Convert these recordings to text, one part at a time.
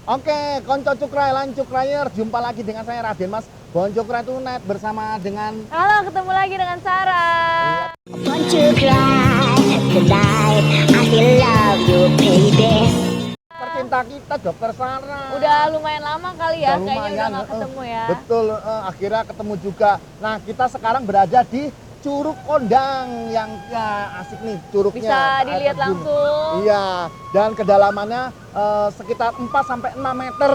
Oke, konco cukrai, lancuk rayer, jumpa lagi dengan saya Raden Mas Boncukrai Tunet bersama dengan Halo, ketemu lagi dengan Sarah. Want to cry tonight, I still love you, baby. tercinta kita Dokter Sarah. Udah lumayan lama kali ya, Udah kayaknya udah lumayan, nggak ketemu ya. Betul, akhirnya ketemu juga. Nah, kita sekarang berada di Curug Kondang yang ya, asik nih curugnya. Bisa air dilihat terjun. langsung. Iya, dan kedalamannya sekitar 4 sampai 6 meter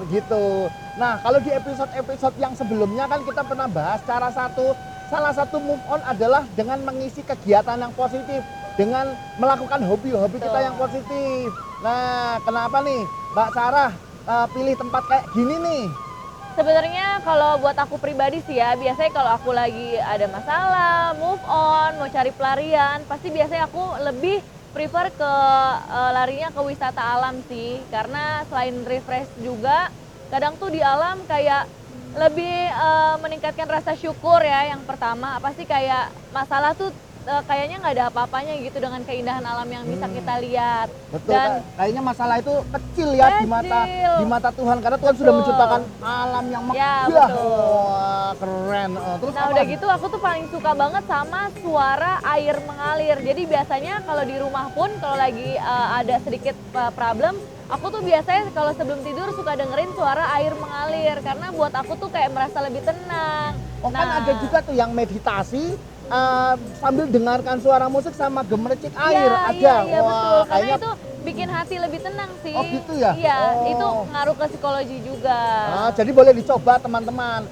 gitu. Nah, kalau di episode-episode yang sebelumnya kan kita pernah bahas salah satu move on adalah dengan mengisi kegiatan yang positif, dengan melakukan hobi-hobi kita yang positif. Nah, kenapa nih Mbak Sarah pilih tempat kayak gini nih? Sebenarnya kalau buat aku pribadi sih ya, biasanya kalau aku lagi ada masalah, move on, mau cari pelarian, pasti biasanya aku lebih prefer ke larinya ke wisata alam sih. Karena selain refresh juga, kadang tuh di alam kayak lebih meningkatkan rasa syukur ya. Yang pertama, pasti kayak masalah tuh kayaknya nggak ada apa-apanya gitu dengan keindahan alam yang bisa kita lihat. Betul, Dan kayaknya masalah itu kecil ya di mata Tuhan, karena Tuhan sudah Betul. menciptakan alam yang Ya, megah. betul. Wah, keren. Terus Nah apa udah lagi? gitu aku tuh paling suka banget sama suara air mengalir. Jadi biasanya kalau di rumah pun kalau lagi ada sedikit problem, aku tuh biasanya kalau sebelum tidur suka dengerin suara air mengalir karena buat aku tuh kayak merasa lebih tenang. Oh, kan ada juga tuh yang meditasi sambil dengarkan suara musik sama gemericik air Iya, aja. iya betul. Wah, Karena kayaknya itu bikin hati lebih tenang sih. Oh, gitu ya? Iya, Oh. itu ngaruh ke psikologi juga. jadi boleh dicoba teman-teman.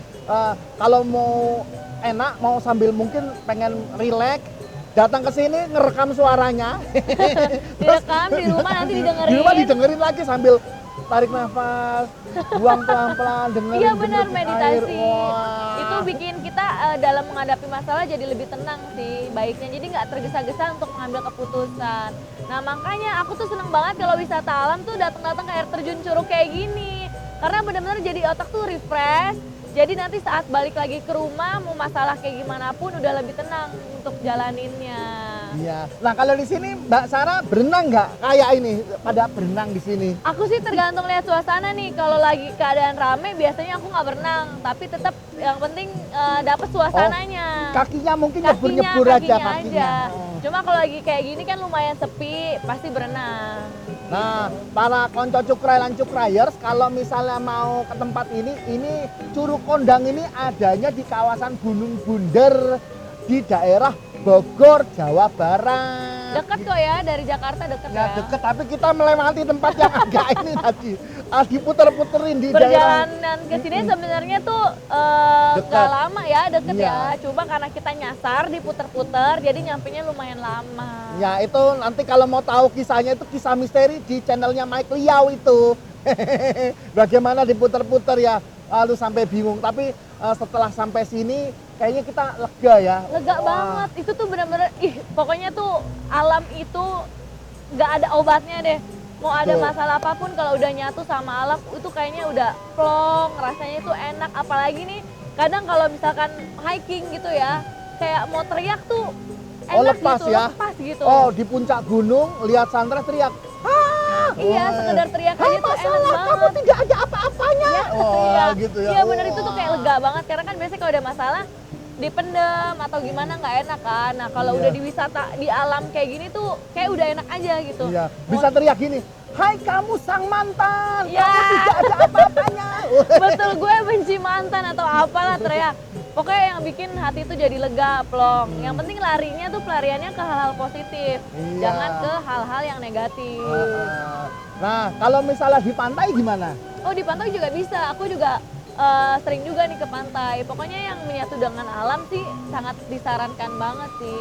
Kalau mau enak, mau sambil mungkin pengen rileks, datang ke sini ngerekam suaranya. Direkam di rumah nanti didengerin. Di rumah didengerin lagi sambil tarik nafas, buang pelan-pelan, dengerin Iya benar gemericik meditasi. air. Wah. Itu bikin kita dalam menghadapi masalah jadi lebih tenang sih baiknya. Jadi nggak tergesa-gesa untuk mengambil keputusan. Nah makanya aku tuh seneng banget kalau wisata alam tuh datang-datang ke air terjun Curug kayak gini. Karena benar-benar jadi otak tuh refresh. Jadi nanti saat balik lagi ke rumah mau masalah kayak gimana pun udah lebih tenang untuk jalaninnya. Iya. Nah, kalau di sini Mbak Sarah berenang nggak? Kayak ini pada berenang di sini. Aku sih tergantung lihat suasana nih. Kalau lagi keadaan rame biasanya aku nggak berenang, tapi tetap yang penting dapat suasananya. Kakinya mungkin nyebur-nyebur aja kakinya kakinya. aja. Oh. Cuma kalau lagi kayak gini kan lumayan sepi, pasti berenang. Nah, para konco cukrai lan cukrayers, kalau misalnya mau ke tempat ini Curug Kondang ini adanya di kawasan Gunung Bunder di daerah Bogor, Jawa Barat. Deket kok ya dari Jakarta deket Ya ya. deket, tapi kita melewati tempat yang agak ini tadi. Diputer-puterin di daerah. Perjalanan ke sini sebenarnya tuh Dekat. gak lama ya, deket Iya. ya. Cuma karena kita nyasar diputer-puter, jadi nyampenya lumayan lama. Ya itu nanti kalau mau tahu kisahnya itu kisah misteri di channelnya Mike Liao itu. Bagaimana diputer-puter ya, lalu sampai bingung. Tapi setelah sampai sini kayaknya kita lega ya. Lega Wah. banget, itu tuh bener-bener, pokoknya tuh alam itu gak ada obatnya deh. Mau ada Betul. masalah apapun kalau udah nyatu sama alam itu kayaknya udah plong, rasanya itu enak. Apalagi nih kadang kalau misalkan hiking gitu ya, kayak mau teriak tuh enak lepas gitu, ya? lepas gitu. Oh, di puncak gunung lihat sunrise teriak. "Ah!" Iya, Wah. sekedar teriak "Hai, aja tuh enak masalah, banget. kamu tidak ada apa-apanya. Iya, Wah, iya. gitu ya. Iya bener itu tuh kayak Wah. lega banget karena kan biasanya kalau ada masalah dipendem atau gimana nggak enak kan. Nah kalau Iya. udah di wisata di alam kayak gini tuh kayak udah enak aja gitu. Iya, bisa teriak gini. Hai kamu sang mantan, Ya. kamu tidak ada apa-apanya. Betul, gue benci mantan atau apalah teriak. Pokoknya yang bikin hati tuh jadi lega, plong. Yang penting larinya tuh pelariannya ke hal-hal positif. Iya. Jangan ke hal-hal yang negatif. Nah, kalau misalnya di pantai gimana? Oh di pantai juga bisa, aku juga sering juga nih ke pantai. Pokoknya yang menyatu dengan alam sih sangat disarankan banget sih.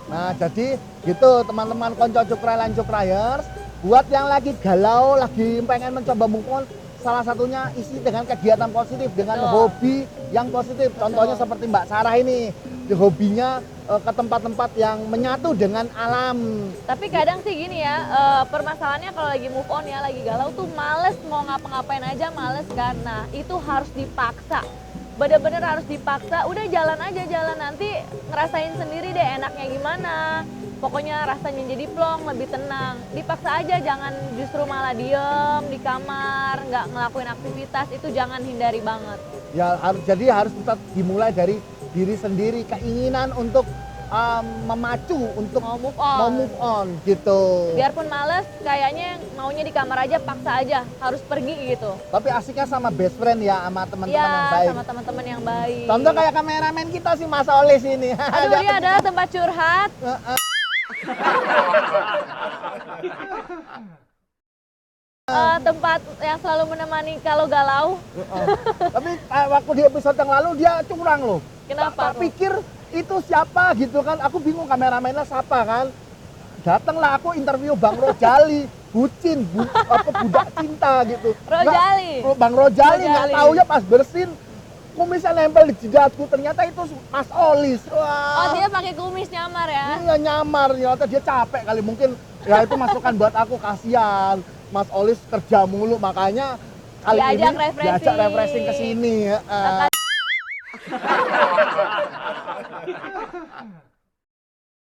Nah, jadi gitu teman-teman konco cukrai lan cukrayers, buat yang lagi galau, lagi pengen mencoba move on, salah satunya isi dengan kegiatan positif, dengan Betul. hobi yang positif. Contohnya seperti Mbak Sarah ini, hobinya ke tempat-tempat yang menyatu dengan alam. Tapi kadang sih gini ya, permasalahannya kalau lagi move on ya, lagi galau tuh males mau ngapa-ngapain aja males kan. Nah itu harus dipaksa, bener-bener harus dipaksa. Udah jalan aja, jalan nanti ngerasain sendiri deh enaknya gimana. pokoknya rasanya jadi plong, lebih tenang. Dipaksa aja, jangan justru malah diem di kamar, nggak ngelakuin aktivitas, itu jangan hindari banget. Ya jadi harus tetap dimulai dari diri sendiri, keinginan untuk memacu untuk Mau move mau on. move on gitu. Biarpun males, kayaknya maunya di kamar aja, paksa aja, harus pergi gitu. Tapi asiknya sama best friend ya, sama teman-teman Iya, yang baik. sama teman-teman yang baik. Contoh kayak kameramen kita si Mas Olis ini. Aduh, dia adalah tempat curhat. Tempat yang selalu menemani kalau galau. Tapi waktu di episode yang lalu dia curang loh. Kenapa Tak tuh? pikir itu siapa gitu kan. Aku bingung kameramennya siapa kan. Datanglah aku interview Bang Rojali, bucin, budak cinta gitu. Rojali? Bang Rojali nggak Rojali. tahu ya pas bersin kumisnya nempel di jidatku, ternyata itu Mas Olis. Oh, Wah, dia pakai kumis nyamar ya? iya nyamar, ternyata dia capek kali mungkin. Ya itu masukan buat aku, kasihan. Mas Olis kerja mulu, makanya kali Diajak ini refreshing. diajak refreshing ke sini.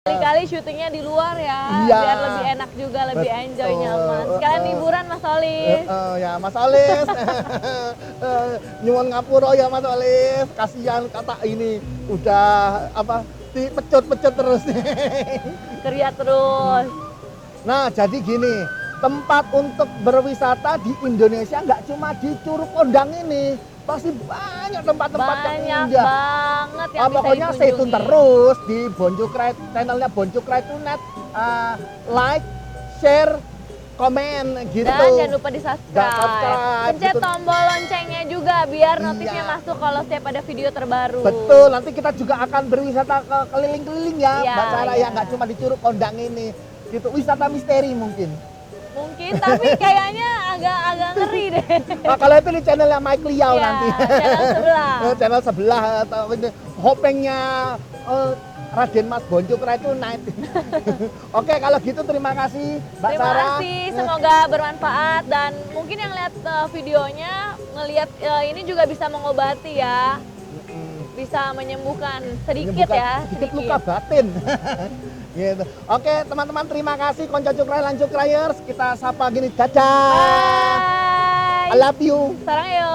Kali-kali syutingnya di luar ya, Iya. biar lebih enak juga, lebih Betul. enjoy, nyaman. Sekalian liburan Mas Olis. Ya Mas Olis, nyuwun ngapura ya Mas Olis, kasihan kata ini udah apa dipecut-pecut terus. Kerja terus. Nah jadi gini, tempat untuk berwisata di Indonesia nggak cuma di Curug Kondang ini, pasti banyak tempat-tempat yang Banyak indah. banget yang bisa Pokoknya stay tune dikunjungi. terus di Bonjukrai, channelnya Bonjukrai.net, like, share, komen gitu. Dan jangan lupa di Dan subscribe. subscribe, Pencet gitu. tombol loncengnya juga biar Iya. notifnya masuk kalau setiap ada video terbaru. Betul, nanti kita juga akan berwisata ke keliling-keliling ya, Iya, Mbak Sarah iya. ya, nggak cuma di Curug Kondang ini. Gitu, wisata misteri mungkin. Mungkin, tapi kayaknya agak ngeri deh. Nah, kalau itu di channelnya Mike Liao Iya, nanti. channel sebelah. Channel sebelah atau ini, hopengnya Raden Mas Bonjukrai itu naik. Oke, kalau gitu terima kasih Mbak Terima Sarah. kasih, semoga bermanfaat dan mungkin yang lihat videonya ngelihat ini juga bisa mengobati ya, bisa menyembuhkan sedikit Menyembuhkan ya, sedikit luka batin. Gitu. Oke, teman-teman terima kasih Konco Cukrai lan Cukrayers. Kita sapa gini, dadah. Bye. I love you. Sarang yo.